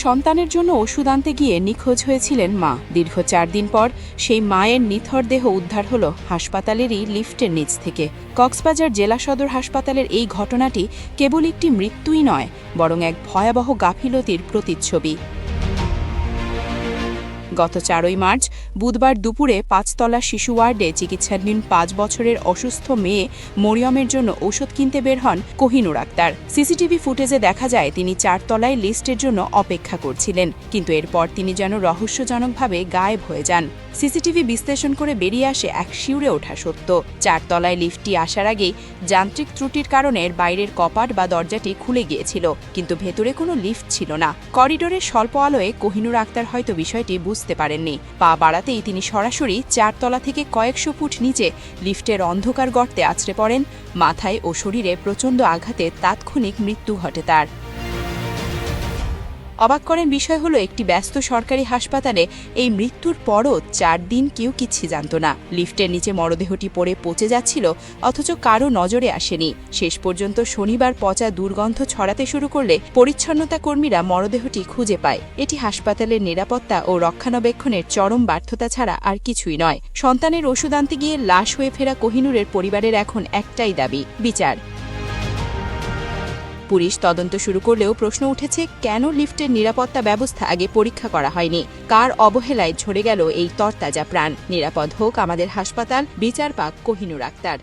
সন্তানের জন্য ওষুধ আনতে গিয়ে নিখোঁজ হয়েছিলেন মা। দীর্ঘ 4 দিন পর সেই মায়ের নিথর দেহ উদ্ধার হল হাসপাতালেরই লিফটের নিচ থেকে। কক্সবাজার জেলা সদর হাসপাতালের এই ঘটনাটি কেবল একটি মৃত্যুই নয়, বরং এক ভয়াবহ গাফিলতির প্রতিচ্ছবি। গত 4 মার্চ বুধবার দুপুরে 5তলা শিশু ওয়ার্ডে চিকিৎসাধীন 5 বছরের অসুস্থ মেয়ে মরিয়মের জন্য ওষুধ কিনতে বের হন কোহিনুর আক্তার। সিসিটিভি ফুটেজে দেখা যায় তিনি 4 তলায় লিস্টের জন্য অপেক্ষা করছিলেন, কিন্তু এরপর তিনি যেন রহস্যজনকভাবে গায়েব হয়ে যান। সিসিটিভি বিশ্লেষণ করে বেরিয়ে আসে এক শিউরে ওঠা সত্য। 4 তলায় লিফটটি আসার আগেই যান্ত্রিক ত্রুটির কারণে বাইরের কপাট বা দরজাটি খুলে গিয়েছিল, কিন্তু ভেতরে কোনো লিফট ছিল না। করিডোরের স্বল্প আলোয় কোহিনুর আক্তার হয়তো বিষয়টি বুঝতে পারেননি। পা বাড়াতেই তিনি সরাসরি 4 তলা থেকে কয়েকশো ফুট নিচে লিফটের অন্ধকার গর্তে আছড়ে পড়েন। মাথায় ও শরীরে প্রচণ্ড আঘাতে তাৎক্ষণিক মৃত্যু ঘটে তার। অবাক করেন বিষয় হলো, একটি ব্যস্ত সরকারি হাসপাতালে এই মৃত্যুর পরও 4 দিন কেউ কিচ্ছু জানত না। লিফটের নিচে মরদেহটি পড়ে পচে যাচ্ছিল, অথচ কারও নজরে আসেনি। শেষ পর্যন্ত শনিবার পচা দুর্গন্ধ ছড়াতে শুরু করলে পরিচ্ছন্নতা কর্মীরা মরদেহটি খুঁজে পায়। এটি হাসপাতালের নিরাপত্তা ও রক্ষণাবেক্ষণের চরম ব্যর্থতা ছাড়া আর কিছুই নয়। সন্তানের ওষুধ আনতে গিয়ে লাশ হয়ে ফেরা কোহিনুরের পরিবারের এখন একটাই দাবি, বিচার। পুলিশ তদন্ত শুরু করলেও প্রশ্ন উঠেছে, কেন লিফটের নিরাপত্তা ব্যবস্থা আগে পরীক্ষা করা হয়নি? কার অবহেলায় ঝরে গেল এই তরতাজা প্রাণ? নিরাপদ হোক আমাদের হাসপাতাল, বিচার পাক কোহিনুর আক্তার।